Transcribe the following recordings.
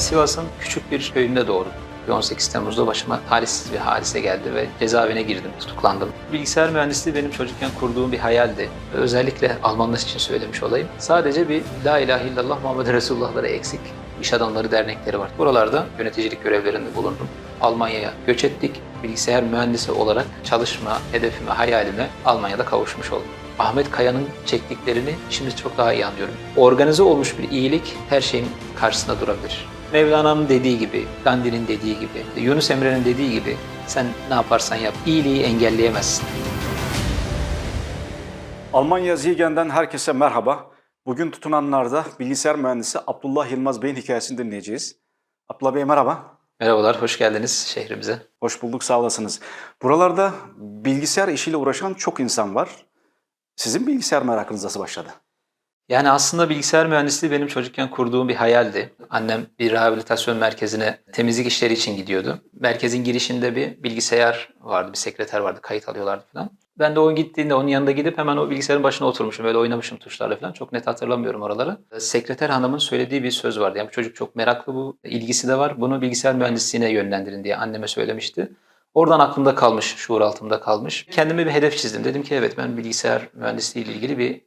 Sivas'ın küçük bir köyünde doğdum. 18 Temmuz'da başıma talihsiz bir hadise geldi ve cezaevine girdim, tutuklandım. Bilgisayar mühendisliği benim çocukken kurduğum bir hayaldi. Özellikle Almanlar için söylemiş olayım. Sadece bir La İlahe illallah Muhammed Resulullah'ları eksik iş adamları dernekleri var. Buralarda yöneticilik görevlerinde bulundum. Almanya'ya göç ettik. Bilgisayar mühendisi olarak çalışma hedefime, hayalime Almanya'da kavuşmuş oldum. Ahmet Kaya'nın çektiklerini şimdi çok daha iyi anlıyorum. Organize olmuş bir iyilik her şeyin karşısında durabilir. Mevlana'nın dediği gibi, Gandhi'nin dediği gibi, Yunus Emre'nin dediği gibi sen ne yaparsan yap, iyiliği engelleyemezsin. Almanya Ziegen'den herkese merhaba. Bugün tutunanlarda bilgisayar mühendisi Abdullah Yılmaz Bey'in hikayesini dinleyeceğiz. Abdullah Bey merhaba. Merhabalar, hoş geldiniz şehrimize. Hoş bulduk, sağ olasınız. Buralarda bilgisayar işiyle uğraşan çok insan var. Sizin bilgisayar merakınız nasıl başladı? Yani aslında bilgisayar mühendisliği benim çocukken kurduğum bir hayaldi. Annem bir rehabilitasyon merkezine temizlik işleri için gidiyordu. Merkezin girişinde bir bilgisayar vardı, bir sekreter vardı, kayıt alıyorlardı falan. Ben de o gittiğinde onun yanında gidip hemen o bilgisayarın başına oturmuşum, böyle oynamışım tuşlarla falan. Çok net hatırlamıyorum oraları. Sekreter hanımın söylediği bir söz vardı. Yani bu çocuk çok meraklı, bu ilgisi de var. Bunu bilgisayar mühendisliğine yönlendirin diye anneme söylemişti. Oradan aklımda kalmış, şuur altımda kalmış. Kendime bir hedef çizdim. Dedim ki evet, ben bilgisayar mühendisliği ile ilgili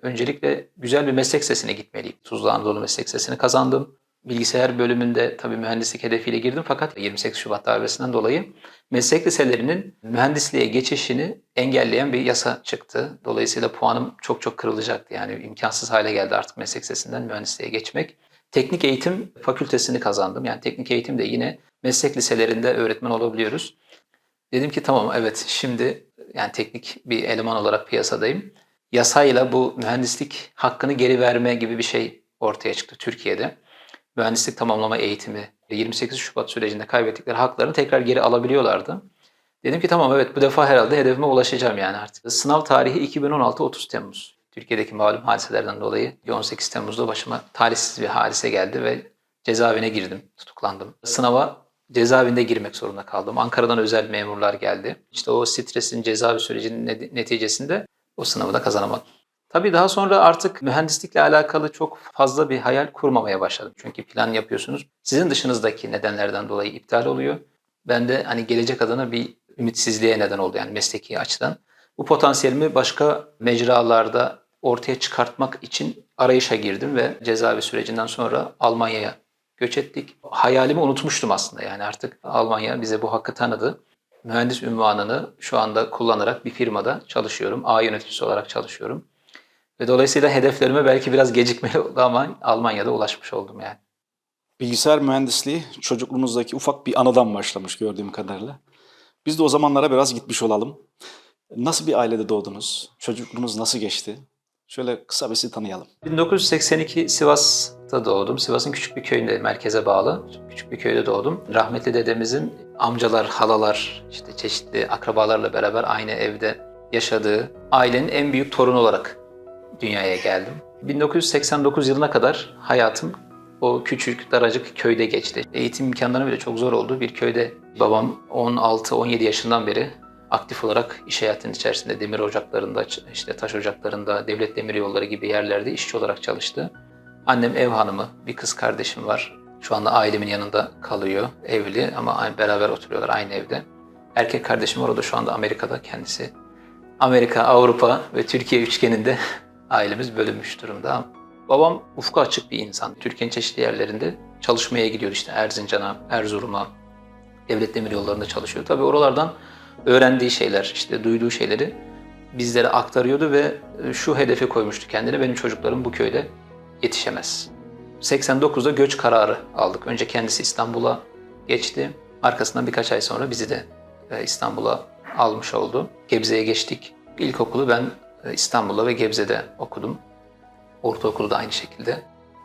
öncelikle güzel bir meslek lisesine gitmeliyim. Tuzla Anadolu Meslek Lisesi'ni kazandım. Bilgisayar bölümünde tabii mühendislik hedefiyle girdim, fakat 28 Şubat darbesinden dolayı meslek liselerinin mühendisliğe geçişini engelleyen bir yasa çıktı. Dolayısıyla puanım çok kırılacaktı. Yani imkansız hale geldi artık meslek lisesinden mühendisliğe geçmek. Teknik eğitim fakültesini kazandım. Yani teknik eğitim de yine meslek liselerinde öğretmen olabiliyoruz. Dedim ki tamam, evet, şimdi yani teknik bir eleman olarak piyasadayım. Yasayla bu mühendislik hakkını geri verme gibi bir şey ortaya çıktı Türkiye'de. Mühendislik tamamlama eğitimi 28 Şubat sürecinde kaybettikleri haklarını tekrar geri alabiliyorlardı. Dedim ki tamam, evet, bu defa herhalde hedefime ulaşacağım yani artık. Sınav tarihi 2016 30 Temmuz. Türkiye'deki malum hadiselerden dolayı 18 Temmuz'da başıma talihsiz bir hadise geldi ve cezaevine girdim, tutuklandım. Sınava cezaevinde girmek zorunda kaldım. Ankara'dan özel memurlar geldi. İşte o stresin, cezaevi sürecinin neticesinde o sınavı da kazanamadım. Tabii daha sonra artık mühendislikle alakalı çok fazla bir hayal kurmamaya başladım. Çünkü plan yapıyorsunuz. Sizin dışınızdaki nedenlerden dolayı iptal oluyor. Ben de hani gelecek adına bir ümitsizliğe neden oldu, yani mesleki açıdan. Bu potansiyelimi başka mecralarda ortaya çıkartmak için arayışa girdim ve cezaevi sürecinden sonra Almanya'ya göç ettik. Hayalimi unutmuştum aslında, yani artık Almanya bize bu hakkı tanıdı. Mühendis unvanını şu anda kullanarak bir firmada çalışıyorum. A yöneticisi olarak çalışıyorum. Ve dolayısıyla hedeflerime belki biraz gecikmeli oldu ama Almanya'da ulaşmış oldum yani. Bilgisayar mühendisliği çocukluğunuzdaki ufak bir anıdan başlamış gördüğüm kadarıyla. Biz de o zamanlara biraz gitmiş olalım. Nasıl bir ailede doğdunuz? Çocukluğunuz nasıl geçti? Şöyle kısa bir sizi tanıyalım. 1982 Sivas'ta doğdum. Sivas'ın küçük bir köyünde, merkeze bağlı küçük bir köyde doğdum. Rahmetli dedemizin amcalar, halalar, işte çeşitli akrabalarla beraber aynı evde yaşadığı ailenin en büyük torunu olarak dünyaya geldim. 1989 yılına kadar hayatım o küçük, daracık köyde geçti. Eğitim imkanları bile çok zor oldu. Bir köyde babam 16-17 yaşından beri aktif olarak iş hayatının içerisinde demir ocaklarında, işte taş ocaklarında, devlet demiryolları gibi yerlerde işçi olarak çalıştı. Annem ev hanımı, bir kız kardeşim var. Şu anda ailemin yanında kalıyor, evli ama beraber oturuyorlar aynı evde. Erkek kardeşim var, o da şu anda Amerika'da kendisi. Amerika, Avrupa ve Türkiye üçgeninde ailemiz bölünmüş durumda. Babam ufku açık bir insan. Türkiye'nin çeşitli yerlerinde çalışmaya gidiyor, işte Erzincan'a, Erzurum'a, devlet demiryollarında çalışıyor. Tabii oralardan öğrendiği şeyler, işte duyduğu şeyleri bizlere aktarıyordu ve şu hedefi koymuştu kendine: benim çocuklarım bu köyde yetişemez. 89'da göç kararı aldık. Önce kendisi İstanbul'a geçti. Arkasından birkaç ay sonra bizi de İstanbul'a almış oldu. Gebze'ye geçtik. İlkokulu ben İstanbul'da ve Gebze'de okudum. Ortaokulu da aynı şekilde.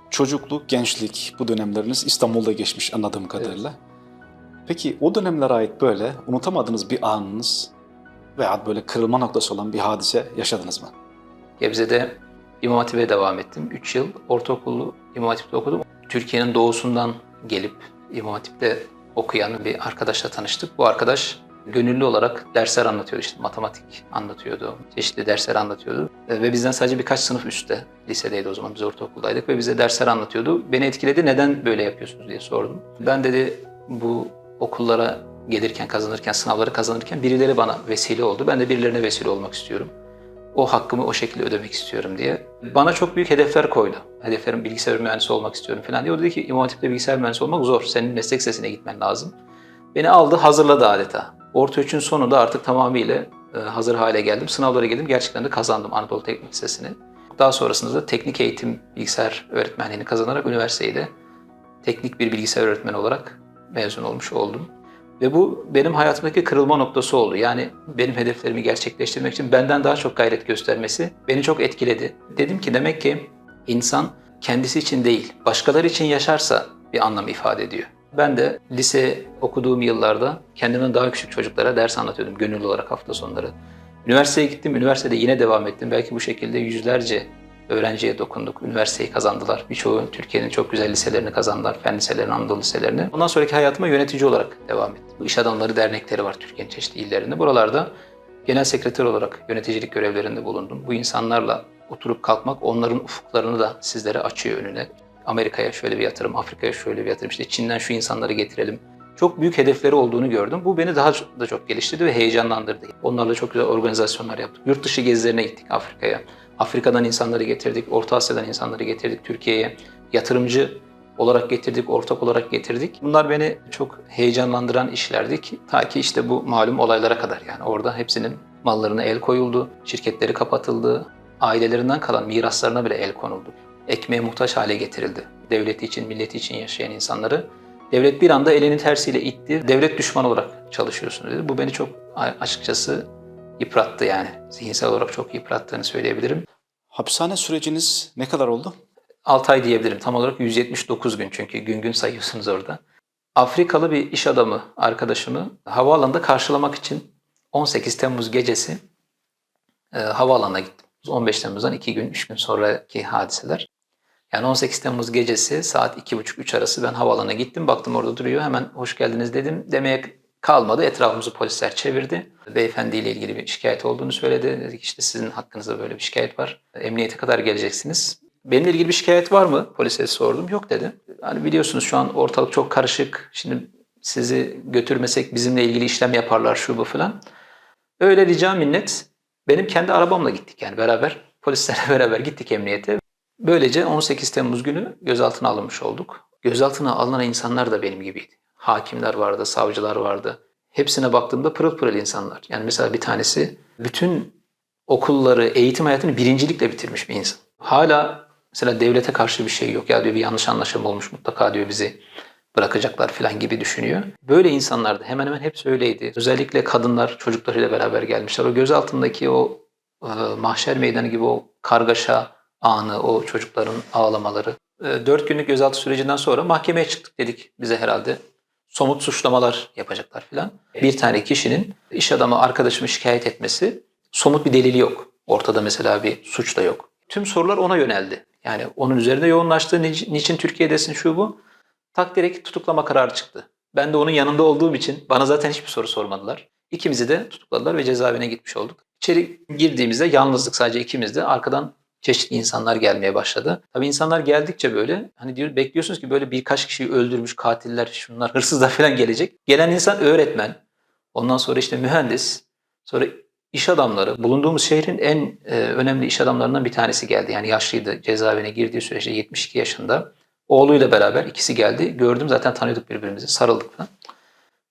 Çocukluk, gençlik bu dönemleriniz İstanbul'da geçmiş anladığım kadarıyla. Evet. Peki o dönemlere ait böyle unutamadığınız bir anınız veya böyle kırılma noktası olan bir hadise yaşadınız mı? Gebze'de İmam Hatip'e devam ettim. 3 yıl ortaokulu İmam Hatip'te okudum. Türkiye'nin doğusundan gelip İmam Hatip'te okuyan bir arkadaşla tanıştık. Bu arkadaş gönüllü olarak dersler anlatıyordu, işte matematik anlatıyordu, çeşitli dersler anlatıyordu. Ve bizden sadece birkaç sınıf üstte, lisedeydi o zaman, biz ortaokuldaydık ve bize dersler anlatıyordu. Beni etkiledi, neden böyle yapıyorsunuz diye sordum. Ben dedi bu okullara gelirken, kazanırken, sınavları kazanırken birileri bana vesile oldu. Ben de birilerine vesile olmak istiyorum. O hakkımı o şekilde ödemek istiyorum diye. Bana çok büyük hedefler koydu. Hedeflerim bilgisayar mühendisi olmak istiyorum falan diye. O dedi ki İmam Hatip'te bilgisayar mühendisi olmak zor. Senin meslek lisesine gitmen lazım. Beni aldı, hazırladı adeta. Orta 3'ün sonunda artık tamamıyla hazır hale geldim. Sınavlara girdim. Gerçekten de kazandım Anadolu Teknik Lisesi'ni. Daha sonrasında da teknik eğitim bilgisayar öğretmenliğini kazanarak üniversiteyi de teknik bir bilgisayar öğretmeni olarak mezun olmuş oldum. Ve bu benim hayatımdaki kırılma noktası oldu. Yani benim hedeflerimi gerçekleştirmek için benden daha çok gayret göstermesi beni çok etkiledi. Dedim ki demek ki insan kendisi için değil, başkaları için yaşarsa bir anlam ifade ediyor. Ben de lise okuduğum yıllarda kendimden daha küçük çocuklara ders anlatıyordum gönüllü olarak hafta sonları. Üniversiteye gittim, üniversitede yine devam ettim. Belki bu şekilde yüzlerce öğrenciye dokunduk, üniversiteyi kazandılar. Birçoğu Türkiye'nin çok güzel liselerini kazandılar, fen liselerini, Anadolu liselerini. Ondan sonraki hayatıma yönetici olarak devam ettim. Bu İş Adamları dernekleri var Türkiye'nin çeşitli illerinde. Buralarda genel sekreter olarak yöneticilik görevlerinde bulundum. Bu insanlarla oturup kalkmak onların ufuklarını da sizlere açıyor önüne. Amerika'ya şöyle bir yatırım, Afrika'ya şöyle bir yatırım, işte Çin'den şu insanları getirelim. Çok büyük hedefleri olduğunu gördüm. Bu beni daha da çok geliştirdi ve heyecanlandırdı. Onlarla çok güzel organizasyonlar yaptık. Yurt dışı gezilerine gittik Afrika'ya. Afrika'dan insanları getirdik, Orta Asya'dan insanları getirdik Türkiye'ye. Yatırımcı olarak getirdik, ortak olarak getirdik. Bunlar beni çok heyecanlandıran işlerdi ki ta ki işte bu malum olaylara kadar, yani orada hepsinin mallarına el koyuldu, şirketleri kapatıldı, ailelerinden kalan miraslarına bile el konuldu. Ekmeğe muhtaç hale getirildi. Devleti için, milleti için yaşayan insanları devlet bir anda elinin tersiyle itti. Devlet düşmanı olarak çalışıyorsunuz dedi. Bu beni çok açıkçası yıprattı yani. Zihinsel olarak çok yıprattığını söyleyebilirim. Hapishane süreciniz ne kadar oldu? 6 ay diyebilirim. Tam olarak 179 gün, çünkü gün gün sayıyorsunuz orada. Afrikalı bir iş adamı arkadaşımı havaalanında karşılamak için 18 Temmuz gecesi havaalanına gittim. 15 Temmuz'dan 2 gün, 3 gün sonraki hadiseler. Yani 18 Temmuz gecesi saat 2.30-3 arası ben havaalanına gittim. Baktım orada duruyor. Hemen hoş geldiniz dedim. Demeye kalmadı. Etrafımızı polisler çevirdi. Beyefendiyle ilgili bir şikayet olduğunu söyledi. Dedik işte sizin hakkınızda böyle bir şikayet var. Emniyete kadar geleceksiniz. Benimle ilgili bir şikayet var mı? Polise sordum. Yok dedi. Hani biliyorsunuz şu an ortalık çok karışık. Şimdi sizi götürmesek bizimle ilgili işlem yaparlar şu bu falan. Öyle rica minnet. Benim kendi arabamla gittik yani beraber. Polislerle beraber gittik emniyete. Böylece 18 Temmuz günü gözaltına alınmış olduk. Gözaltına alınan insanlar da benim gibiydi. Hakimler vardı, savcılar vardı. Hepsine baktığımda pırıl pırıl insanlar. Yani mesela bir tanesi bütün okulları, eğitim hayatını birincilikle bitirmiş bir insan. Hala mesela devlete karşı bir şey yok. Ya diyor bir yanlış anlaşılma olmuş, mutlaka diyor bizi bırakacaklar falan gibi düşünüyor. Böyle insanlardı. Hemen hemen hepsi öyleydi. Özellikle kadınlar çocuklarıyla beraber gelmişler. O gözaltındaki o mahşer meydanı gibi o kargaşa anı, o çocukların ağlamaları. 4 günlük gözaltı sürecinden sonra mahkemeye çıktık, dedik bize herhalde somut suçlamalar yapacaklar filan. Bir tane kişinin iş adamı arkadaşımı şikayet etmesi, somut bir delili yok. Ortada mesela bir suç da yok. Tüm sorular ona yöneldi. Yani onun üzerinde yoğunlaştı. Niçin Türkiye'desin şu bu? Tak direkt tutuklama kararı çıktı. Ben de onun yanında olduğum için bana zaten hiçbir soru sormadılar. İkimizi de tutukladılar ve cezaevine gitmiş olduk. İçeri girdiğimizde yalnızdık, sadece ikimiz de. Arkadan çeşitli insanlar gelmeye başladı. Tabii insanlar geldikçe böyle hani diyor, bekliyorsunuz ki böyle birkaç kişiyi öldürmüş katiller, şunlar, hırsızlar falan gelecek. Gelen insan öğretmen, ondan sonra işte mühendis, sonra iş adamları. Bulunduğumuz şehrin en önemli iş adamlarından bir tanesi geldi. Yani yaşlıydı, cezaevine girdiği süreçte 72 yaşında. Oğluyla beraber ikisi geldi. Gördüm, zaten tanıyorduk birbirimizi, sarıldık falan.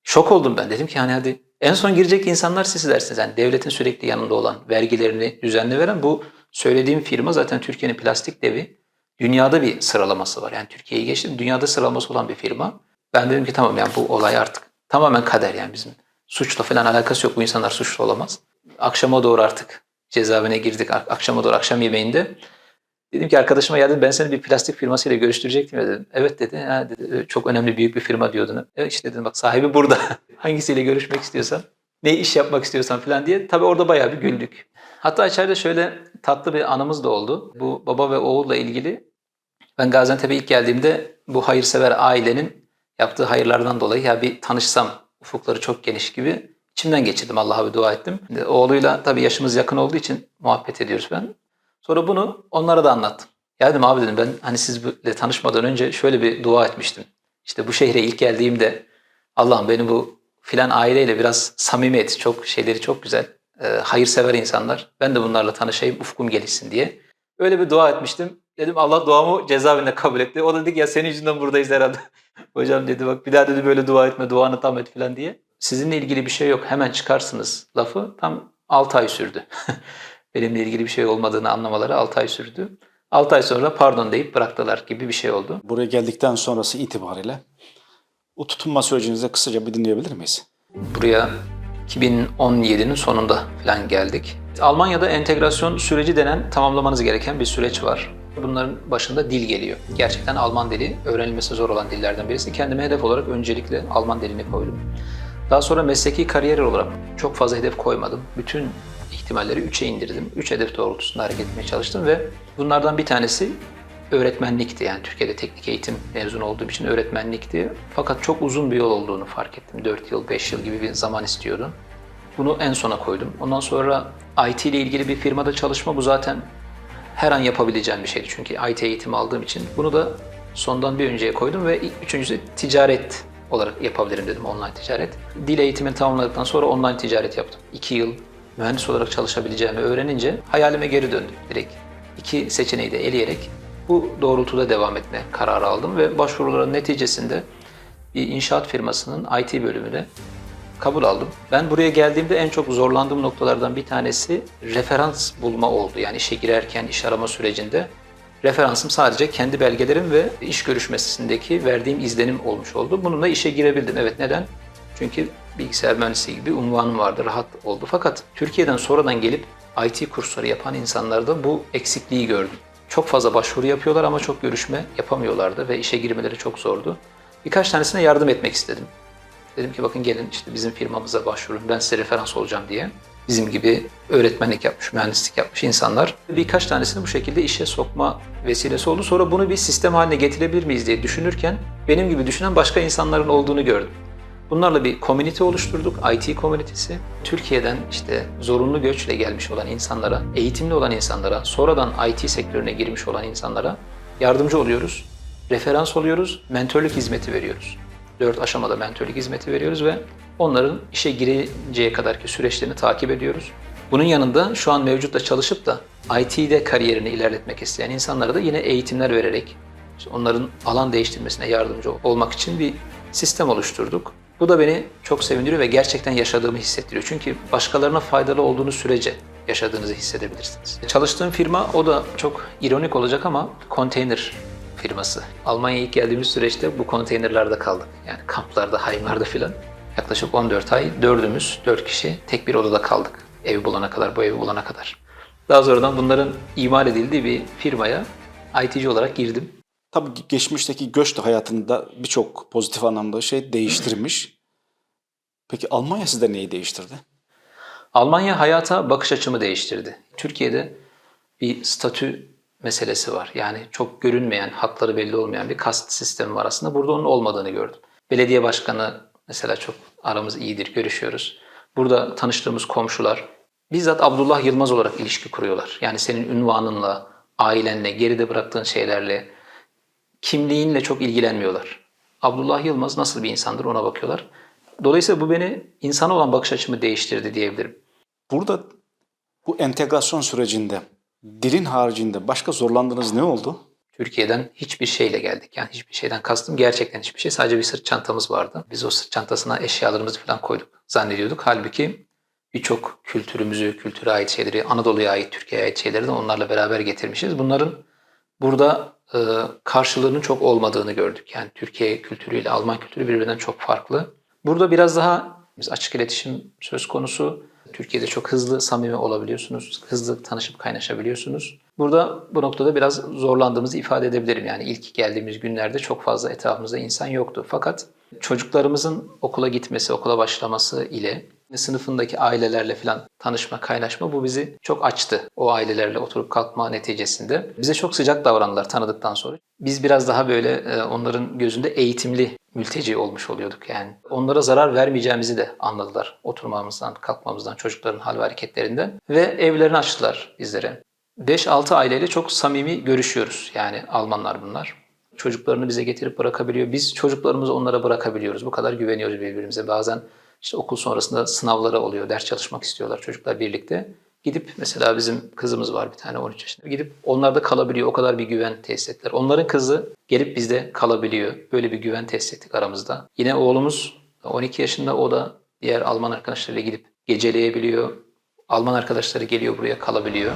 Şok oldum ben. Dedim ki hani hadi en son girecek insanlar sizlersiniz. Yani devletin sürekli yanında olan, vergilerini düzenli veren bu söylediğim firma zaten Türkiye'nin plastik devi. Dünyada bir sıralaması var. Yani Türkiye'yi geçtim, dünyada sıralaması olan bir firma. Ben dedim ki tamam, yani bu olay artık tamamen kader, yani bizim suçla falan alakası yok. Bu insanlar suçlu olamaz. Akşama doğru artık cezaevine girdik. Akşama doğru, akşam yemeğinde. Dedim ki arkadaşıma, ya dedim, ben seni bir plastik firmasıyla görüştürecektim ya dedim. Evet dedi. Ha, dedi, çok önemli, büyük bir firma diyordun. Evet işte dedim, bak sahibi burada. Hangisiyle görüşmek istiyorsan, ne iş yapmak istiyorsan falan diye. Tabii orada bayağı bir güldük. Hatta içeride şöyle tatlı bir anımız da oldu. Bu baba ve oğulla ilgili. Ben Gaziantep'e ilk geldiğimde bu hayırsever ailenin yaptığı hayırlardan dolayı ya bir tanışsam, ufukları çok geniş gibi İçimden geçirdim, Allah'a bir dua ettim. Oğluyla tabii yaşımız yakın olduğu için muhabbet ediyoruz ben. Sonra bunu onlara da anlattım. Ya dedim abi dedim ben hani sizle tanışmadan önce şöyle bir dua etmiştim. İşte bu şehre ilk geldiğimde Allah'ım beni bu filan aileyle biraz samimiyet, çok şeyleri çok güzel, hayırsever insanlar. Ben de bunlarla tanışayım, ufkum gelişsin diye. Öyle bir dua etmiştim. Dedim Allah duamı cezaevinde kabul etti. O da dedi ki ya senin yüzünden buradayız herhalde. Hocam dedi bak bir daha dedi böyle dua etme, duanı tam et filan diye. Sizinle ilgili bir şey yok, hemen çıkarsınız lafı tam 6 ay sürdü. Benimle ilgili bir şey olmadığını anlamaları 6 ay sürdü. 6 ay sonra pardon deyip bıraktılar gibi bir şey oldu. Buraya geldikten sonrası itibariyle o tutunma sürecinizi kısaca bir dinleyebilir miyiz? Buraya 2017'nin sonunda falan geldik. Almanya'da entegrasyon süreci denen tamamlamanız gereken bir süreç var. Bunların başında dil geliyor. Gerçekten Alman dili öğrenilmesi zor olan dillerden birisi. Kendime hedef olarak öncelikle Alman dilini koydum. Daha sonra mesleki kariyer olarak çok fazla hedef koymadım. Bütün ihtimalleri 3'e indirdim. 3 hedef doğrultusunda hareket etmeye çalıştım ve bunlardan bir tanesi öğretmenlikti. Yani Türkiye'de teknik eğitim mezunu olduğum için öğretmenlikti. Fakat çok uzun bir yol olduğunu fark ettim. 4 yıl, 5 yıl gibi bir zaman istiyordu. Bunu en sona koydum. Ondan sonra IT ile ilgili bir firmada çalışma bu zaten her an yapabileceğim bir şeydi. Çünkü IT eğitimi aldığım için. Bunu da sondan bir önceye koydum ve üçüncüsü ticaret olarak yapabilirim dedim, online ticaret. Dil eğitimini tamamladıktan sonra online ticaret yaptım. 2 yıl mühendis olarak çalışabileceğimi öğrenince hayalime geri döndüm direkt. 2 seçeneği de eleyerek bu doğrultuda devam etme kararı aldım ve başvuruların neticesinde bir inşaat firmasının IT bölümüne kabul aldım. Ben buraya geldiğimde en çok zorlandığım noktalardan bir tanesi referans bulma oldu. Yani işe girerken, iş arama sürecinde referansım sadece kendi belgelerim ve iş görüşmesindeki verdiğim izlenim olmuş oldu. Bununla işe girebildim. Evet, neden? Çünkü bilgisayar mühendisliği gibi unvanım vardı, rahat oldu. Fakat Türkiye'den sonradan gelip IT kursları yapan insanlarda bu eksikliği gördüm. Çok fazla başvuru yapıyorlar ama çok görüşme yapamıyorlardı ve işe girmeleri çok zordu. Birkaç tanesine yardım etmek istedim. Dedim ki bakın gelin işte bizim firmamıza başvurun, ben size referans olacağım diye. Bizim gibi öğretmenlik yapmış, mühendislik yapmış insanlar. Birkaç tanesini bu şekilde işe sokma vesilesi oldu. Sonra bunu bir sistem haline getirebilir miyiz diye düşünürken benim gibi düşünen başka insanların olduğunu gördüm. Bunlarla bir komünite oluşturduk, IT komünitesi. Türkiye'den işte zorunlu göçle gelmiş olan insanlara, eğitimli olan insanlara, sonradan IT sektörüne girmiş olan insanlara yardımcı oluyoruz. Referans oluyoruz, mentörlük hizmeti veriyoruz. 4 aşamada mentörlük hizmeti veriyoruz ve onların işe gireceği kadarki süreçlerini takip ediyoruz. Bunun yanında şu an mevcutta çalışıp da IT'de kariyerini ilerletmek isteyen insanlara da yine eğitimler vererek işte onların alan değiştirmesine yardımcı olmak için bir sistem oluşturduk. Bu da beni çok sevindiriyor ve gerçekten yaşadığımı hissettiriyor. Çünkü başkalarına faydalı olduğunuz sürece yaşadığınızı hissedebilirsiniz. Çalıştığım firma, o da çok ironik olacak ama konteyner firması. Almanya'ya ilk geldiğimiz süreçte bu konteynerlerde kaldık. Yani kamplarda, hayımlarda filan. Yaklaşık 14 ay 4 kişi tek bir odada kaldık. Evi bulana kadar, bu evi bulana kadar. Daha sonradan bunların imal edildiği bir firmaya IT'ci olarak girdim. Tabii geçmişteki göç de hayatında birçok pozitif anlamda şey değiştirmiş. Peki Almanya sizde neyi değiştirdi? Almanya hayata bakış açımı değiştirdi. Türkiye'de bir statü meselesi var. Yani çok görünmeyen, hakları belli olmayan bir kast sistemi var aslında. Burada onun olmadığını gördüm. Belediye başkanı mesela çok aramız iyidir, görüşüyoruz. Burada tanıştığımız komşular bizzat Abdullah Yılmaz olarak ilişki kuruyorlar. Yani senin ünvanınla, ailenle, geride bıraktığın şeylerle, kimliğinle çok ilgilenmiyorlar. Abdullah Yılmaz nasıl bir insandır ona bakıyorlar. Dolayısıyla bu beni insana olan bakış açımı değiştirdi diyebilirim. Burada bu entegrasyon sürecinde dilin haricinde başka zorlandığınız ne oldu? Türkiye'den hiçbir şeyle geldik. Yani hiçbir şeyden kastım gerçekten hiçbir şey. Sadece bir sırt çantamız vardı. Biz o sırt çantasına eşyalarımızı falan koyduk zannediyorduk. Halbuki birçok kültürümüzü, kültüre ait şeyleri, Anadolu'ya ait, Türkiye'ye ait şeyleri de onlarla beraber getirmişiz. Bunların burada karşılığının çok olmadığını gördük. Yani Türkiye kültürüyle Alman kültürü birbirinden çok farklı. Burada biraz daha açık iletişim söz konusu. Türkiye'de çok hızlı samimi olabiliyorsunuz, hızlı tanışıp kaynaşabiliyorsunuz. Burada bu noktada biraz zorlandığımızı ifade edebilirim. Yani ilk geldiğimiz günlerde çok fazla etrafımızda insan yoktu. Fakat çocuklarımızın okula gitmesi, okula başlaması ile Sınıfındaki ailelerle falan tanışma, kaynaşma bu bizi çok açtı. O ailelerle oturup kalkma neticesinde. Bize çok sıcak davrandılar tanıdıktan sonra. Biz biraz daha böyle onların gözünde eğitimli mülteci olmuş oluyorduk yani. Onlara zarar vermeyeceğimizi de anladılar oturmamızdan, kalkmamızdan, çocukların hal ve hareketlerinden. Ve evlerini açtılar bizlere. 5-6 aileyle çok samimi görüşüyoruz. Yani Almanlar bunlar. Çocuklarını bize getirip bırakabiliyor. Biz çocuklarımızı onlara bırakabiliyoruz. Bu kadar güveniyoruz birbirimize. Bazen işte okul sonrasında sınavları oluyor. Ders çalışmak istiyorlar çocuklar birlikte. Gidip mesela bizim kızımız var bir tane 13 yaşında. Gidip onlarda kalabiliyor. O kadar bir güven tesis ettiler. Onların kızı gelip bizde kalabiliyor. Böyle bir güven tesis ettik aramızda. Yine oğlumuz 12 yaşında, o da diğer Alman arkadaşlarıyla gidip geceleyebiliyor. Alman arkadaşları geliyor buraya, kalabiliyor.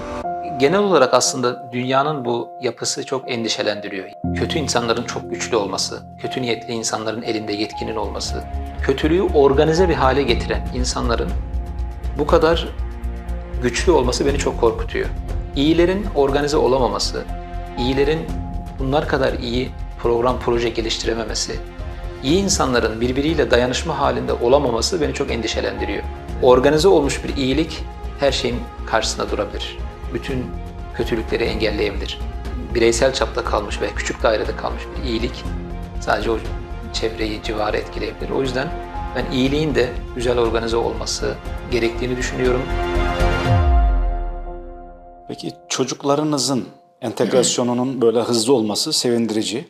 Genel olarak aslında dünyanın bu yapısı çok endişelendiriyor. Kötü insanların çok güçlü olması, kötü niyetli insanların elinde yetkinin olması, kötülüğü organize bir hale getiren insanların bu kadar güçlü olması beni çok korkutuyor. İyilerin organize olamaması, iyilerin bunlar kadar iyi program, proje geliştirememesi, iyi insanların birbiriyle dayanışma halinde olamaması beni çok endişelendiriyor. Organize olmuş bir iyilik her şeyin karşısında durabilir. Bütün kötülükleri engelleyebilir. Bireysel çapta kalmış veya küçük dairede kalmış bir iyilik sadece o çevreyi, civarı etkileyebilir. O yüzden ben iyiliğin de güzel organize olması gerektiğini düşünüyorum. Peki çocuklarınızın entegrasyonunun böyle hızlı olması sevindirici.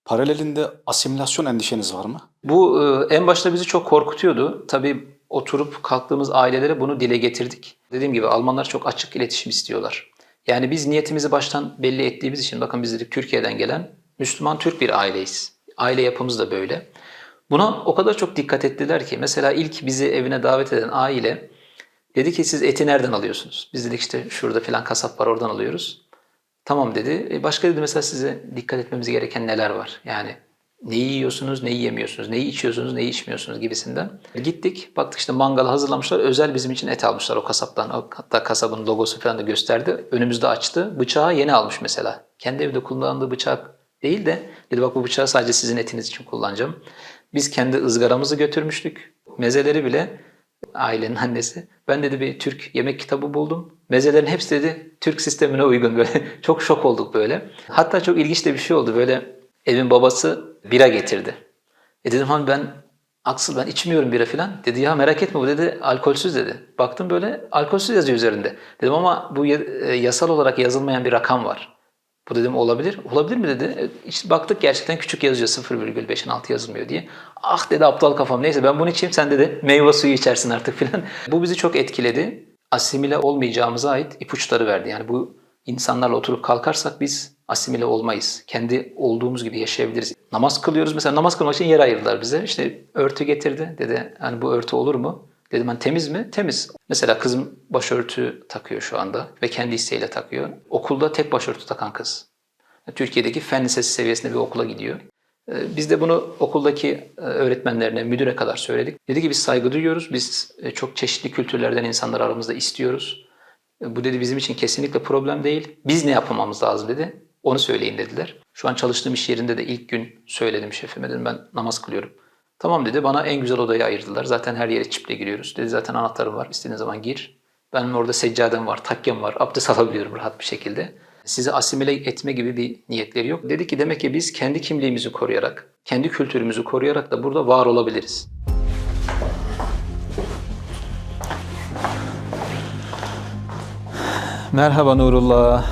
Paralelinde asimilasyon endişeniz var mı? Bu en başta bizi çok korkutuyordu. Tabii oturup kalktığımız ailelere bunu dile getirdik. Dediğim gibi Almanlar çok açık iletişim istiyorlar. Yani biz niyetimizi baştan belli ettiğimiz için, bakın biz dedik Türkiye'den gelen Müslüman Türk bir aileyiz. Aile yapımız da böyle. Buna o kadar çok dikkat ettiler ki mesela ilk bizi evine davet eden aile dedi ki siz eti nereden alıyorsunuz? Biz dedik işte şurada filan kasap var, oradan alıyoruz. Tamam dedi. Başka dedi mesela size dikkat etmemiz gereken neler var? Yani neyi yiyorsunuz, neyi yemiyorsunuz, neyi içiyorsunuz, neyi içmiyorsunuz gibisinden. Gittik, baktık işte mangalı hazırlamışlar. Özel bizim için et almışlar o kasaptan. Hatta kasabın logosu falan da gösterdi. Önümüzde açtı. Bıçağı yeni almış mesela. Kendi evde kullandığı bıçak değil de dedi bak bu bıçağı sadece sizin etiniz için kullanacağım. Biz kendi ızgaramızı götürmüştük. Mezeleri bile ailenin annesi. Ben dedi bir Türk yemek kitabı buldum. Mezelerin hepsi dedi Türk sistemine uygun böyle. Çok şok olduk böyle. Hatta çok ilginç de bir şey oldu. Böyle evin babası bira getirdi. Dedim hani Aksıl ben içmiyorum bira falan. Dedi ya merak etme bu dedi alkolsüz dedi. Baktım böyle alkolsüz yazıyor üzerinde. Dedim ama bu yasal olarak yazılmayan bir rakam var. Bu dedim olabilir. Olabilir mi dedi. İşte baktık gerçekten küçük yazıyor 0,5'in altı yazılmıyor diye. Ah dedi aptal kafam neyse ben bunu içeyim sen dedi meyve suyu içersin artık filan. Bu bizi çok etkiledi. Asimile olmayacağımıza ait ipuçları verdi. Yani bu insanlarla oturup kalkarsak biz asimile olmayız. Kendi olduğumuz gibi yaşayabiliriz. Namaz kılıyoruz mesela namaz kılmak için yer ayırdılar bize. İşte örtü getirdi dedi hani bu örtü olur mu? Dedim hani temiz mi? Temiz. Mesela kızım başörtü takıyor şu anda ve kendi isteğiyle takıyor. Okulda tek başörtü takan kız. Türkiye'deki fen lisesi seviyesinde bir okula gidiyor. Biz de bunu okuldaki öğretmenlerine, müdüre kadar söyledik. Dedi ki biz saygı duyuyoruz. Biz çok çeşitli kültürlerden insanlar aramızda istiyoruz. Bu dedi bizim için kesinlikle problem değil. Biz ne yapmamız lazım dedi. Onu söyleyin dediler. Şu an çalıştığım iş yerinde de ilk gün söyledim şefime dedim ben namaz kılıyorum. Tamam dedi bana en güzel odayı ayırdılar. Zaten her yere çiple giriyoruz. Dedi zaten anahtarım var istediğin zaman gir. Benim orada seccadem var, takkem var. Abdest alabiliyorum rahat bir şekilde. Sizi asimile etme gibi bir niyetleri yok. Dedi ki demek ki biz kendi kimliğimizi koruyarak, kendi kültürümüzü koruyarak da burada var olabiliriz. Merhaba Nurullah.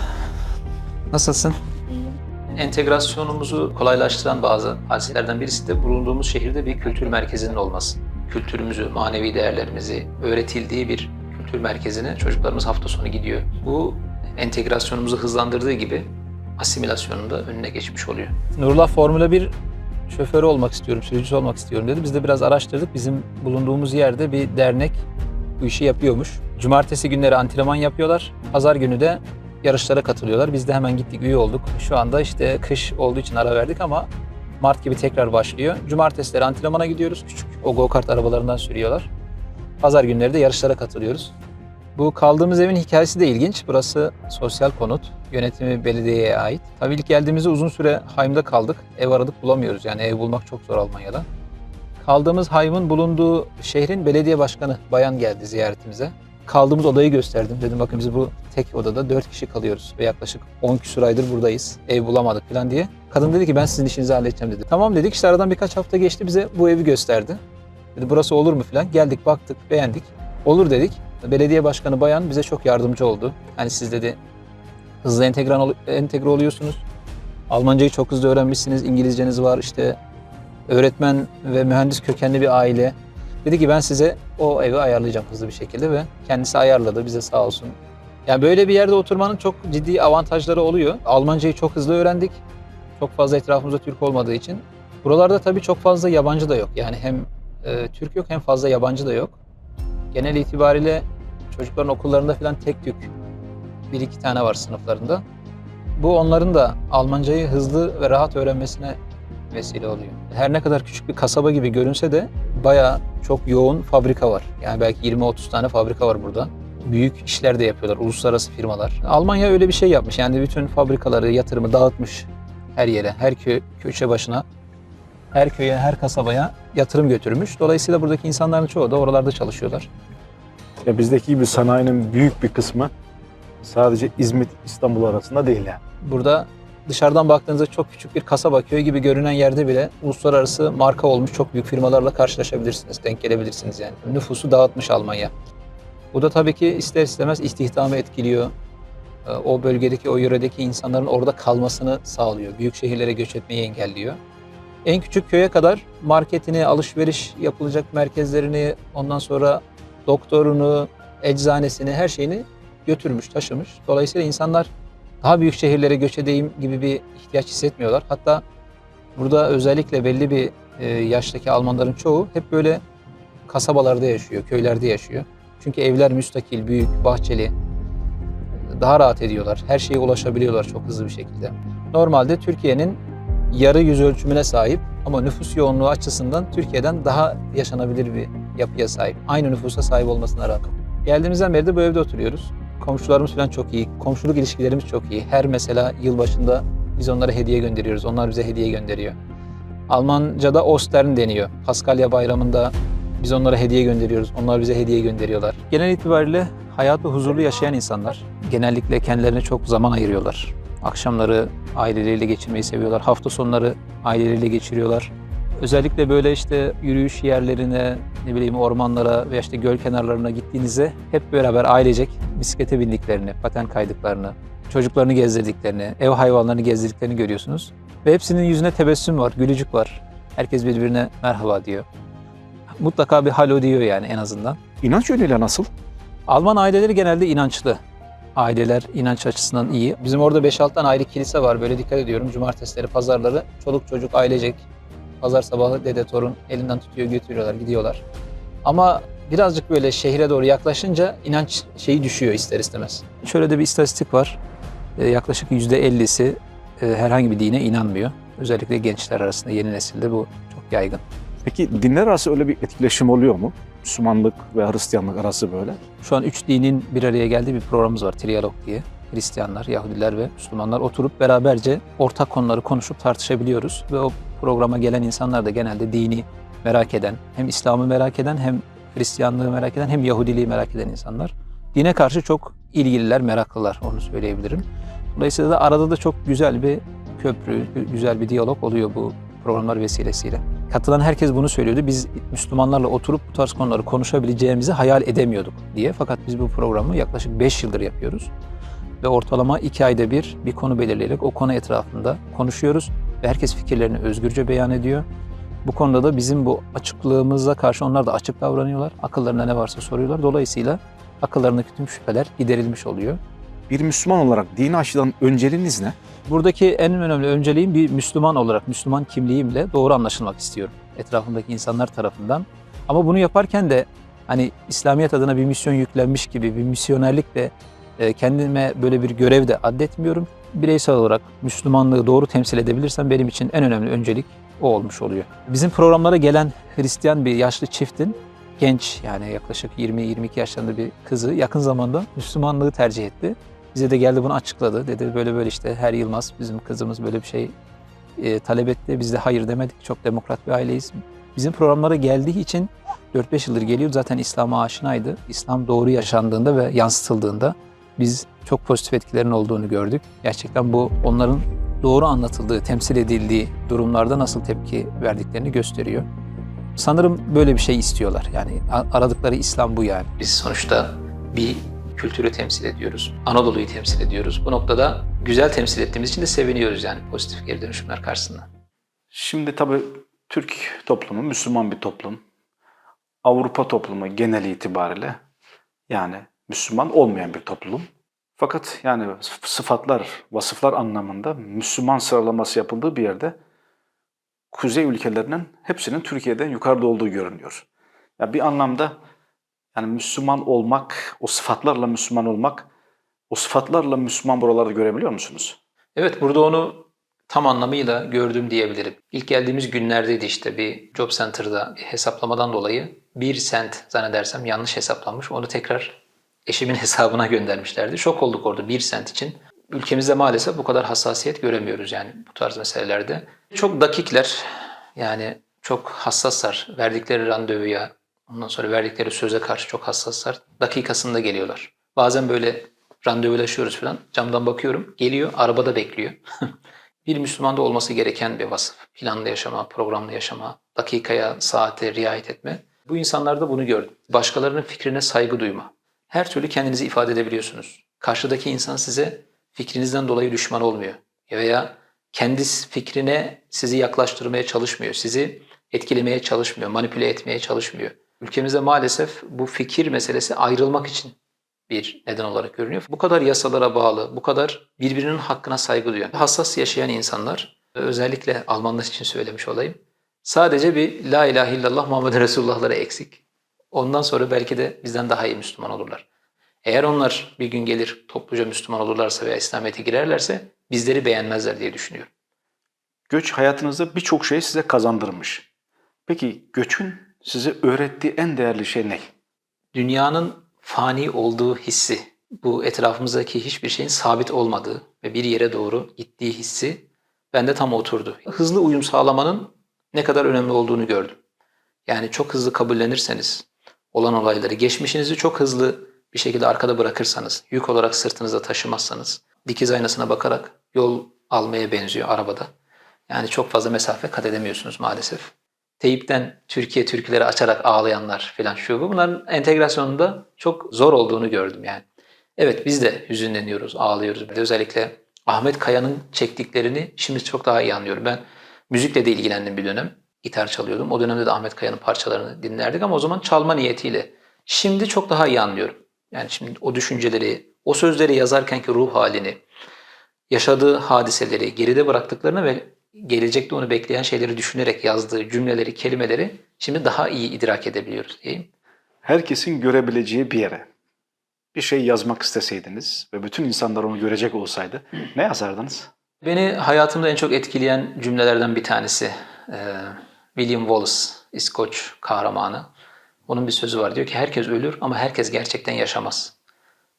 Nasılsın? Entegrasyonumuzu kolaylaştıran bazı hadiselerden birisi de bulunduğumuz şehirde bir kültür merkezinin olması. Kültürümüzü, manevi değerlerimizi öğretildiği bir kültür merkezine çocuklarımız hafta sonu gidiyor. Bu entegrasyonumuzu hızlandırdığı gibi asimilasyonun da önüne geçmiş oluyor. Nurullah Formula 1 şoförü olmak istiyorum, sürücüsü olmak istiyorum dedi. Biz de biraz araştırdık. Bizim bulunduğumuz yerde bir dernek bu işi yapıyormuş. Cumartesi günleri antrenman yapıyorlar. Pazar günü de yarışlara katılıyorlar. Biz de hemen gittik, üye olduk. Şu anda işte kış olduğu için ara verdik ama Mart gibi tekrar başlıyor. Cumartesileri antrenmana gidiyoruz. Küçük o go-kart arabalarından sürüyorlar. Pazar günleri de yarışlara katılıyoruz. Bu kaldığımız evin hikayesi de ilginç. Burası sosyal konut. Yönetimi belediyeye ait. Tabii ilk geldiğimizde uzun süre Haim'de kaldık. Ev aradık bulamıyoruz. Yani ev bulmak çok zor Almanya'da. Kaldığımız Hayv'ın bulunduğu şehrin belediye başkanı bayan geldi ziyaretimize. Kaldığımız odayı gösterdim. Dedim bakın biz bu tek odada 4 kişi kalıyoruz ve yaklaşık 10 küsur aydır buradayız. Ev bulamadık falan diye. Kadın dedi ki ben sizin işinizi halledeceğim dedi. Tamam dedik, işte aradan birkaç hafta geçti, bize bu evi gösterdi. Dedi burası olur mu falan. Geldik, baktık, beğendik. Olur dedik. Belediye başkanı bayan bize çok yardımcı oldu. Hani siz dedi hızlı entegre oluyorsunuz. Almancayı çok hızlı öğrenmişsiniz. İngilizceniz var, işte öğretmen ve mühendis kökenli bir aile. Dedi ki ben size o evi ayarlayacağım hızlı bir şekilde ve kendisi ayarladı bize, sağ olsun. Yani böyle bir yerde oturmanın çok ciddi avantajları oluyor. Almancayı çok hızlı öğrendik. Çok fazla etrafımızda Türk olmadığı için. Buralarda tabii çok fazla yabancı da yok. Yani hem Türk yok hem fazla yabancı da yok. Genel itibariyle çocukların okullarında falan tek tük bir iki tane var sınıflarında. Bu onların da Almancayı hızlı ve rahat öğrenmesine vesile oluyor. Her ne kadar küçük bir kasaba gibi görünse de bayağı çok yoğun fabrika var. Yani belki 20-30 tane fabrika var burada. Büyük işler de yapıyorlar, uluslararası firmalar. Almanya öyle bir şey yapmış. Yani bütün fabrikaları, yatırımı dağıtmış her yere, her köşe başına, her köye, her kasabaya yatırım götürmüş. Dolayısıyla buradaki insanların çoğu da oralarda çalışıyorlar. Ya bizdeki gibi sanayinin büyük bir kısmı sadece İzmit, İstanbul arasında değil yani. Burada dışarıdan baktığınızda çok küçük bir kasaba, köy gibi görünen yerde bile uluslararası marka olmuş çok büyük firmalarla karşılaşabilirsiniz, denk gelebilirsiniz yani. Nüfusu dağıtmış Almanya. Bu da tabii ki ister istemez istihdamı etkiliyor. O bölgedeki, o yöredeki insanların orada kalmasını sağlıyor. Büyük şehirlere göç etmeyi engelliyor. En küçük köye kadar marketini, alışveriş yapılacak merkezlerini, ondan sonra doktorunu, eczanesini, her şeyini götürmüş, taşımış. Dolayısıyla insanlar daha büyük şehirlere göç edeyim gibi bir ihtiyaç hissetmiyorlar. Hatta burada özellikle belli bir yaştaki Almanların çoğu hep böyle kasabalarda yaşıyor, köylerde yaşıyor. Çünkü evler müstakil, büyük, bahçeli. Daha rahat ediyorlar. Her şeye ulaşabiliyorlar çok hızlı bir şekilde. Normalde Türkiye'nin yarı yüz ölçümüne sahip ama nüfus yoğunluğu açısından Türkiye'den daha yaşanabilir bir yapıya sahip. Aynı nüfusa sahip olmasına rağmen. Geldiğimizden beri de bu evde oturuyoruz. Komşularımız falan çok iyi. Komşuluk ilişkilerimiz çok iyi. Her mesela yılbaşında biz onlara hediye gönderiyoruz. Onlar bize hediye gönderiyor. Almanca'da Ostern deniyor. Paskalya bayramında biz onlara hediye gönderiyoruz. Onlar bize hediye gönderiyorlar. Genel itibariyle hayatı huzurlu yaşayan insanlar. Genellikle kendilerine çok zaman ayırıyorlar. Akşamları aileleriyle geçirmeyi seviyorlar. Hafta sonları aileleriyle geçiriyorlar. Özellikle böyle işte yürüyüş yerlerine, ne bileyim ormanlara veya işte göl kenarlarına gittiğinizde hep beraber ailecek bisiklete bindiklerini, paten kaydıklarını, çocuklarını gezdirdiklerini, ev hayvanlarını gezdirdiklerini görüyorsunuz. Ve hepsinin yüzüne tebessüm var, gülücük var. Herkes birbirine merhaba diyor. Mutlaka bir halo diyor yani en azından. İnanç yönüyle nasıl? Alman aileleri genelde inançlı. Aileler inanç açısından iyi. Bizim orada 5-6 tane ayrı kilise var. Böyle dikkat ediyorum. Cumartesileri, pazarları çoluk çocuk ailecek. Pazar sabahı dede torun elinden tutuyor, götürüyorlar, gidiyorlar. Ama birazcık böyle şehre doğru yaklaşınca inanç şeyi düşüyor ister istemez. Şöyle de bir istatistik var. Yaklaşık %50'si herhangi bir dine inanmıyor. Özellikle gençler arasında, yeni nesilde bu çok yaygın. Peki dinler arası öyle bir etkileşim oluyor mu? Müslümanlık ve Hristiyanlık arası böyle. Şu an 3 dinin bir araya geldiği bir programımız var, Triyalog diye. Hristiyanlar, Yahudiler ve Müslümanlar oturup beraberce ortak konuları konuşup tartışabiliyoruz. Ve o programa gelen insanlar da genelde dini merak eden, hem İslam'ı merak eden, hem Hristiyanlığı merak eden, hem Yahudiliği merak eden insanlar. Dine karşı çok ilgililer, meraklılar, onu söyleyebilirim. Dolayısıyla da arada da çok güzel bir köprü, güzel bir diyalog oluyor bu programlar vesilesiyle. Katılan herkes bunu söylüyordu. Biz Müslümanlarla oturup bu tarz konuları konuşabileceğimizi hayal edemiyorduk diye. Fakat biz bu programı yaklaşık 5 yıldır yapıyoruz. Ve ortalama 2 ayda bir konu belirleyerek o konu etrafında konuşuyoruz. Ve herkes fikirlerini özgürce beyan ediyor. Bu konuda da bizim bu açıklığımıza karşı onlar da açık davranıyorlar. Akıllarında ne varsa soruyorlar. Dolayısıyla akıllarındaki tüm şüpheler giderilmiş oluyor. Bir Müslüman olarak dini açıdan önceliğiniz ne? Buradaki en önemli önceliğim bir Müslüman olarak, Müslüman kimliğimle doğru anlaşılmak istiyorum etrafımdaki insanlar tarafından. Ama bunu yaparken de hani İslamiyet adına bir misyon yüklenmiş gibi bir misyonerlikle kendime böyle bir görev de addetmiyorum. Bireysel olarak Müslümanlığı doğru temsil edebilirsem benim için en önemli öncelik o olmuş oluyor. Bizim programlara gelen Hristiyan bir yaşlı çiftin genç, yani yaklaşık 20-22 yaşlarında bir kızı yakın zamanda Müslümanlığı tercih etti. Bize de geldi bunu açıkladı. Dedi böyle böyle işte Her Yılmaz bizim kızımız böyle bir şey talep etti. Biz de hayır demedik. Çok demokrat bir aileyiz. Bizim programlara geldiği için 4-5 yıldır geliyor. Zaten İslam'a aşinaydı. İslam doğru yaşandığında ve yansıtıldığında biz çok pozitif etkilerin olduğunu gördük. Gerçekten bu onların doğru anlatıldığı, temsil edildiği durumlarda nasıl tepki verdiklerini gösteriyor. Sanırım böyle bir şey istiyorlar. Yani aradıkları İslam bu yani. Biz sonuçta bir kültürü temsil ediyoruz. Anadolu'yu temsil ediyoruz. Bu noktada güzel temsil ettiğimiz için de seviniyoruz yani pozitif geri dönüşümler karşısında. Şimdi tabii Türk toplumu Müslüman bir toplum. Avrupa toplumu genel itibariyle yani Müslüman olmayan bir toplum. Fakat yani sıfatlar, vasıflar anlamında Müslüman sıralaması yapıldığı bir yerde kuzey ülkelerinin hepsinin Türkiye'den yukarıda olduğu görünüyor. Ya bir anlamda yani Müslüman olmak, o sıfatlarla Müslüman olmak, o sıfatlarla Müslüman buralarda görebiliyor musunuz? Evet, burada onu tam anlamıyla gördüm diyebilirim. İlk geldiğimiz günlerdeydi işte bir job center'da bir hesaplamadan dolayı 1 sent zannedersem yanlış hesaplanmış. Onu tekrar eşimin hesabına göndermişlerdi. Şok olduk orada 1 sent için. Ülkemizde maalesef bu kadar hassasiyet göremiyoruz yani bu tarz meselelerde. Çok dakikler, yani çok hassaslar. Verdikleri randevuya, ondan sonra verdikleri söze karşı çok hassaslar. Dakikasında geliyorlar. Bazen böyle randevulaşıyoruz falan. Camdan bakıyorum, geliyor, arabada bekliyor. Bir Müslümanda olması gereken bir vasıf. Planlı yaşama, programlı yaşama, dakikaya, saate riayet etme. Bu insanlarda bunu gördüm. Başkalarının fikrine saygı duyma. Her türlü kendinizi ifade edebiliyorsunuz. Karşıdaki insan size fikrinizden dolayı düşman olmuyor. Veya kendi fikrine sizi yaklaştırmaya çalışmıyor. Sizi etkilemeye çalışmıyor, manipüle etmeye çalışmıyor. Ülkemizde maalesef bu fikir meselesi ayrılmak için bir neden olarak görünüyor. Bu kadar yasalara bağlı, bu kadar birbirinin hakkına saygı duyan, hassas yaşayan insanlar, özellikle Almanlar için söylemiş olayım, sadece bir La ilahe illallah Muhammed Resulullah'ları eksik. Ondan sonra belki de bizden daha iyi Müslüman olurlar. Eğer onlar bir gün gelir topluca Müslüman olurlarsa veya İslamiyet'e girerlerse bizleri beğenmezler diye düşünüyorum. Göç hayatınızda birçok şey size kazandırmış. Peki göçün size öğrettiği en değerli şey ne? Dünyanın fani olduğu hissi, bu etrafımızdaki hiçbir şeyin sabit olmadığı ve bir yere doğru gittiği hissi bende tam oturdu. Hızlı uyum sağlamanın ne kadar önemli olduğunu gördüm. Yani çok hızlı kabullenirseniz, olan olayları, geçmişinizi çok hızlı bir şekilde arkada bırakırsanız, yük olarak sırtınızda taşımazsanız, dikiz aynasına bakarak yol almaya benziyor arabada. Yani çok fazla mesafe kat edemiyorsunuz maalesef. Teyipten Türkiye türküleri açarak ağlayanlar falan şu bu. Bunların entegrasyonunda çok zor olduğunu gördüm yani. Evet, biz de hüzünleniyoruz, ağlıyoruz. Özellikle Ahmet Kaya'nın çektiklerini şimdi çok daha iyi anlıyorum. Ben müzikle de ilgilendim bir dönem. Gitar çalıyordum. O dönemde de Ahmet Kaya'nın parçalarını dinlerdik ama o zaman çalma niyetiyle. Şimdi çok daha iyi anlıyorum. Yani şimdi o düşünceleri, o sözleri yazarkenki ruh halini, yaşadığı hadiseleri, geride bıraktıklarını ve gelecekte onu bekleyen şeyleri düşünerek yazdığı cümleleri, kelimeleri şimdi daha iyi idrak edebiliyoruz diyeyim. Herkesin görebileceği bir yere bir şey yazmak isteseydiniz ve bütün insanlar onu görecek olsaydı ne yazardınız? Beni hayatımda en çok etkileyen cümlelerden bir tanesi William Wallace, İskoç kahramanı. Onun bir sözü var, diyor ki herkes ölür ama herkes gerçekten yaşamaz.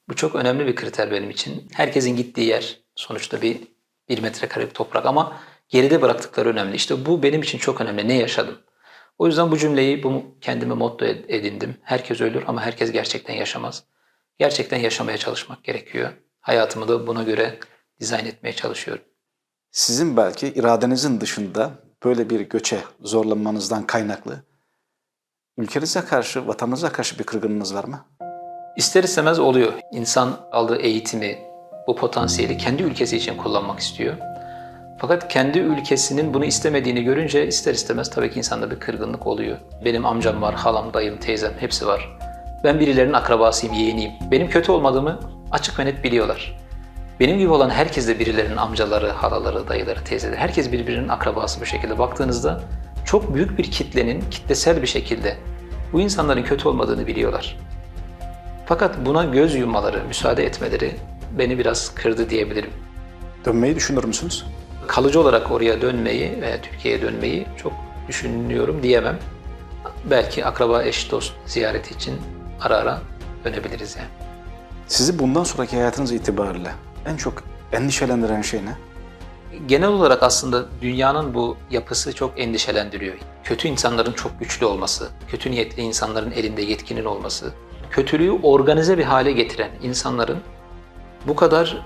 Bu çok önemli bir kriter benim için. Herkesin gittiği yer sonuçta bir metrekare bir toprak ama geride bıraktıkları önemli. İşte bu benim için çok önemli. Ne yaşadım? O yüzden bu cümleyi kendime motto edindim. Herkes ölür ama herkes gerçekten yaşamaz. Gerçekten yaşamaya çalışmak gerekiyor. Hayatımı da buna göre dizayn etmeye çalışıyorum. Sizin belki iradenizin dışında böyle bir göçe zorlanmanızdan kaynaklı ülkenize karşı, vatanınıza karşı bir kırgınlığınız var mı? İster istemez oluyor. İnsan aldığı eğitimi, bu potansiyeli kendi ülkesi için kullanmak istiyor. Fakat kendi ülkesinin bunu istemediğini görünce ister istemez tabii ki insanda bir kırgınlık oluyor. Benim amcam var, halam, dayım, teyzem hepsi var. Ben birilerinin akrabasıyım, yeğeniyim. Benim kötü olmadığımı açık ve net biliyorlar. Benim gibi olan herkes de birilerinin amcaları, halaları, dayıları, teyzeleri. Herkes birbirinin akrabası bu şekilde. Baktığınızda çok büyük bir kitlenin kitlesel bir şekilde bu insanların kötü olmadığını biliyorlar. Fakat buna göz yummaları, müsaade etmeleri beni biraz kırdı diyebilirim. Dönmeyi düşünür müsünüz? Kalıcı olarak oraya dönmeyi veya Türkiye'ye dönmeyi çok düşünüyorum diyemem. Belki akraba, eş, dost ziyareti için ara ara dönebiliriz yani. Sizi bundan sonraki hayatınız itibariyle en çok endişelendiren şey ne? Genel olarak aslında dünyanın bu yapısı çok endişelendiriyor. Kötü insanların çok güçlü olması, kötü niyetli insanların elinde yetkinin olması, kötülüğü organize bir hale getiren insanların bu kadar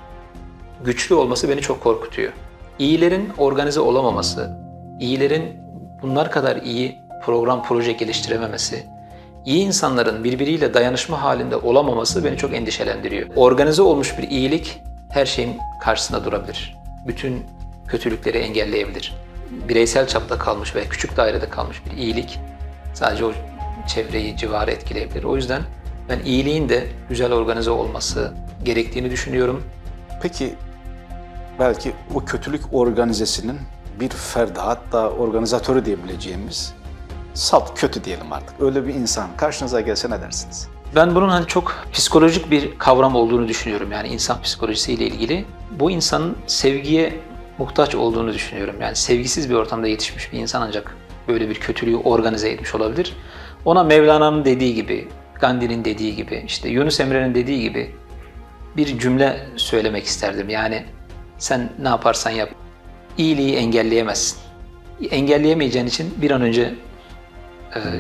güçlü olması beni çok korkutuyor. İyilerin organize olamaması, iyilerin bunlar kadar iyi program, proje geliştirememesi, iyi insanların birbiriyle dayanışma halinde olamaması beni çok endişelendiriyor. Organize olmuş bir iyilik her şeyin karşısında durabilir. Bütün kötülükleri engelleyebilir. Bireysel çapta kalmış veya küçük dairede kalmış bir iyilik sadece o çevreyi, civarı etkileyebilir. O yüzden ben iyiliğin de güzel organize olması gerektiğini düşünüyorum. Peki belki o kötülük organizesinin bir ferdi, hatta organizatörü diyebileceğimiz salt kötü diyelim artık. Öyle bir insan karşınıza gelse ne dersiniz? Ben bunun hani çok psikolojik bir kavram olduğunu düşünüyorum. Yani insan psikolojisiyle ilgili. Bu insanın sevgiye muhtaç olduğunu düşünüyorum. Yani sevgisiz bir ortamda yetişmiş bir insan ancak böyle bir kötülüğü organize etmiş olabilir. Ona Mevlana'nın dediği gibi, Gandhi'nin dediği gibi, işte Yunus Emre'nin dediği gibi bir cümle söylemek isterdim. Yani sen ne yaparsan yap, iyiliği engelleyemezsin. Engelleyemeyeceğin için bir an önce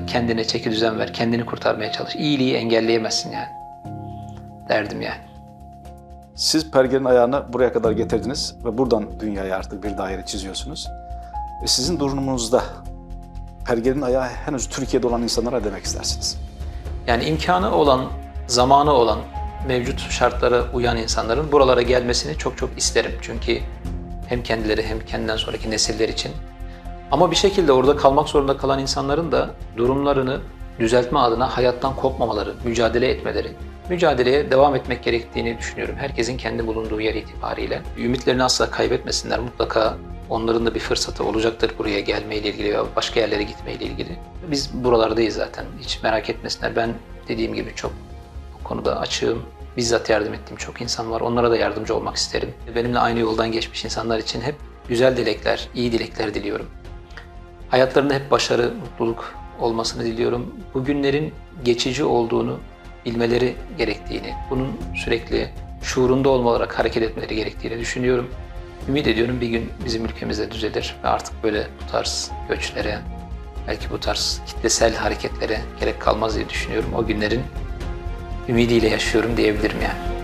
kendine çeki düzen ver, kendini kurtarmaya çalış. İyiliği engelleyemezsin yani. Derdim yani. Siz pergelin ayağını buraya kadar getirdiniz ve buradan dünyaya artık bir daire çiziyorsunuz. Sizin durumunuzda pergelin ayağı henüz Türkiye'de olan insanlara demek istersiniz? Yani imkanı olan, zamanı olan, mevcut şartlara uyan insanların buralara gelmesini çok çok isterim. Çünkü hem kendileri hem kendinden sonraki nesiller için. Ama bir şekilde orada kalmak zorunda kalan insanların da durumlarını düzeltme adına hayattan kopmamaları, mücadele etmeleri, mücadeleye devam etmek gerektiğini düşünüyorum. Herkesin kendi bulunduğu yer itibariyle. Ümitlerini asla kaybetmesinler. Mutlaka onların da bir fırsatı olacaktır buraya gelmeyle ilgili veya başka yerlere gitmeyle ilgili. Biz buralardayız zaten. Hiç merak etmesinler. Ben dediğim gibi çok bu konuda açığım. Bizzat yardım ettiğim çok insan var. Onlara da yardımcı olmak isterim. Benimle aynı yoldan geçmiş insanlar için hep güzel dilekler, iyi dilekler diliyorum. Hayatlarında hep başarı, mutluluk olmasını diliyorum. Bu günlerin geçici olduğunu bilmeleri gerektiğini, bunun sürekli şuurunda olarak hareket etmeleri gerektiğini düşünüyorum. Ümit ediyorum bir gün bizim ülkemizde düzelir ve artık böyle bu tarz göçlere, belki bu tarz kitlesel hareketlere gerek kalmaz diye düşünüyorum. O günlerin ümidiyle yaşıyorum diyebilirim yani.